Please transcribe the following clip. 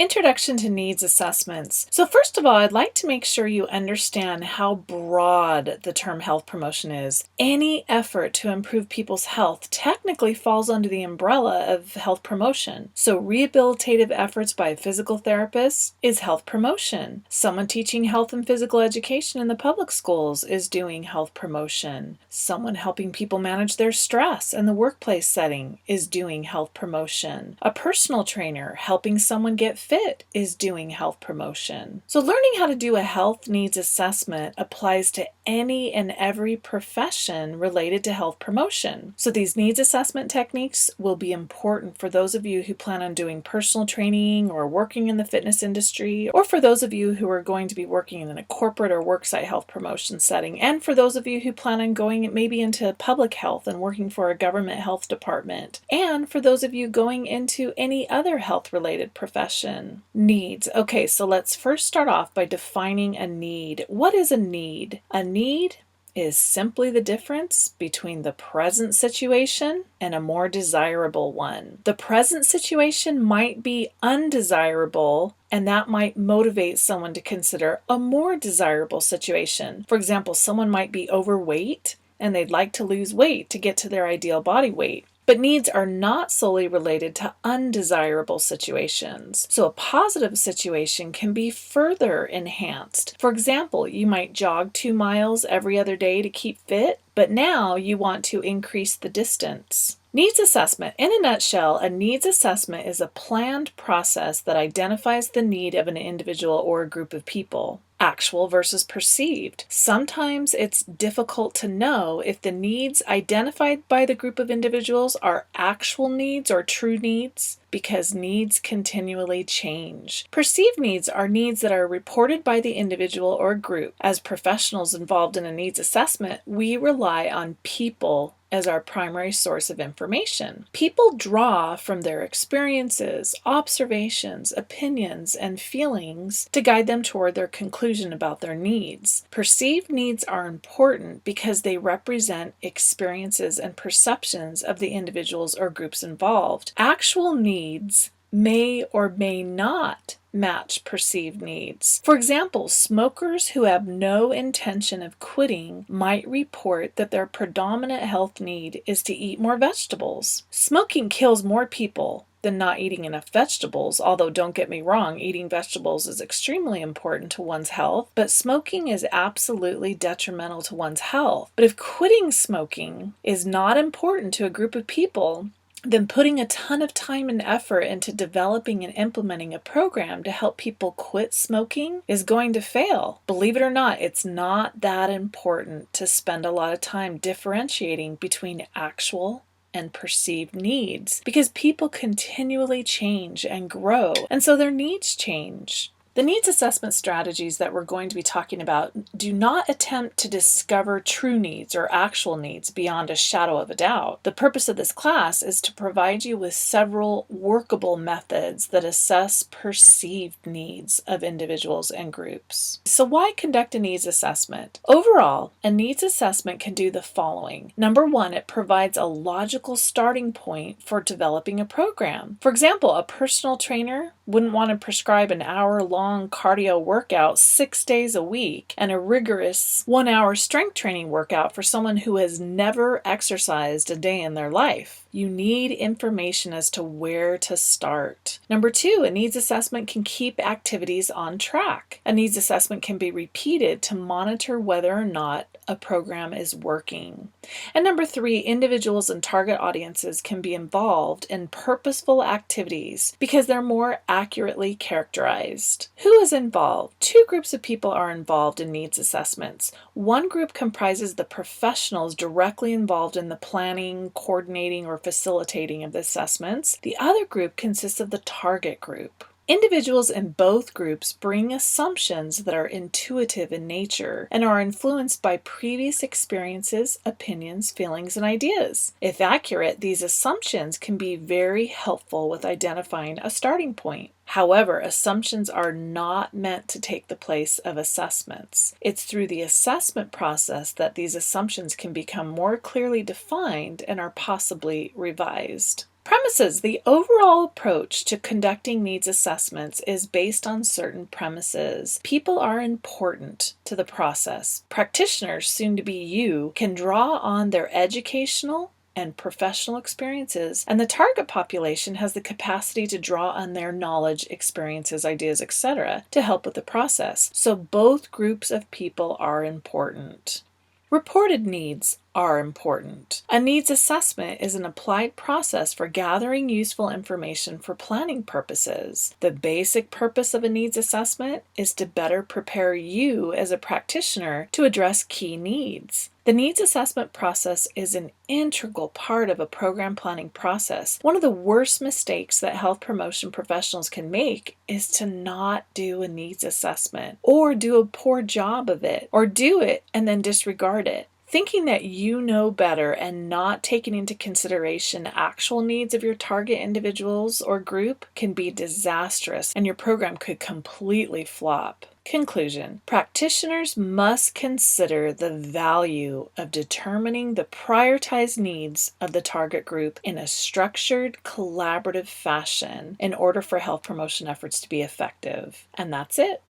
Introduction to needs assessments. So first of all, I'd like to make sure you understand how broad the term health promotion is. Any effort to improve people's health technically falls under the umbrella of health promotion. So rehabilitative efforts by a physical therapist is health promotion. Someone teaching health and physical education in the public schools is doing health promotion. Someone helping people manage their stress in the workplace setting is doing health promotion. A personal trainer helping someone get fit is doing health promotion. So learning how to do a health needs assessment applies to any and every profession related to health promotion. So these needs assessment techniques will be important for those of you who plan on doing personal training or working in the fitness industry, or for those of you who are going to be working in a corporate or worksite health promotion setting, and for those of you who plan on going maybe into public health and working for a government health department, and for those of you going into any other health related profession. Needs. Okay, so let's first start off by defining a need. What is a need? A need is simply the difference between the present situation and a more desirable one. The present situation might be undesirable, and that might motivate someone to consider a more desirable situation. For example, someone might be overweight and they'd like to lose weight to get to their ideal body weight. But needs are not solely related to undesirable situations. So a positive situation can be further enhanced. For example, you might jog 2 miles every other day to keep fit, but now you want to increase the distance. Needs assessment. In a nutshell, a needs assessment is a planned process that identifies the need of an individual or a group of people. Actual versus perceived. Sometimes it's difficult to know if the needs identified by the group of individuals are actual needs or true needs, because needs continually change. Perceived needs are needs that are reported by the individual or group. As professionals involved in a needs assessment, we rely on people as our primary source of information. People draw from their experiences, observations, opinions, and feelings to guide them toward their conclusion about their needs. Perceived needs are important because they represent experiences and perceptions of the individuals or groups involved. Actual needs may or may not match perceived needs. For example, smokers who have no intention of quitting might report that their predominant health need is to eat more vegetables. Smoking kills more people than not eating enough vegetables, although don't get me wrong, eating vegetables is extremely important to one's health, but smoking is absolutely detrimental to one's health. But if quitting smoking is not important to a group of people, then putting a ton of time and effort into developing and implementing a program to help people quit smoking is going to fail. Believe it or not, it's not that important to spend a lot of time differentiating between actual and perceived needs, because people continually change and grow, and so their needs change. The needs assessment strategies that we're going to be talking about do not attempt to discover true needs or actual needs beyond a shadow of a doubt. The purpose of this class is to provide you with several workable methods that assess perceived needs of individuals and groups. So why conduct a needs assessment? Overall, a needs assessment can do the following. Number one, it provides a logical starting point for developing a program. For example, a personal trainer wouldn't want to prescribe an hour-long cardio workout 6 days a week and a rigorous 1-hour strength training workout for someone who has never exercised a day in their life. You need information as to where to start. Number two, a needs assessment can keep activities on track. A needs assessment can be repeated to monitor whether or not a program is working. And number three, individuals and target audiences can be involved in purposeful activities because they're more accurately characterized. Who is involved? Two groups of people are involved in needs assessments. One group comprises the professionals directly involved in the planning, coordinating, or facilitating of the assessments. The other group consists of the target group. Individuals in both groups bring assumptions that are intuitive in nature and are influenced by previous experiences, opinions, feelings, and ideas. If accurate, these assumptions can be very helpful with identifying a starting point. However, assumptions are not meant to take the place of assessments. It's through the assessment process that these assumptions can become more clearly defined and are possibly revised. Premises. The overall approach to conducting needs assessments is based on certain premises. People are important to the process. Practitioners, soon to be you, can draw on their educational and professional experiences, and the target population has the capacity to draw on their knowledge, experiences, ideas, etc. to help with the process. So both groups of people are important. Reported needs are important. A needs assessment is an applied process for gathering useful information for planning purposes. The basic purpose of a needs assessment is to better prepare you as a practitioner to address key needs. The needs assessment process is an integral part of a program planning process. One of the worst mistakes that health promotion professionals can make is to not do a needs assessment, or do a poor job of it, or do it and then disregard it. Thinking that you know better and not taking into consideration actual needs of your target individuals or group can be disastrous, and your program could completely flop. Conclusion. Practitioners must consider the value of determining the prioritized needs of the target group in a structured, collaborative fashion in order for health promotion efforts to be effective. And that's it.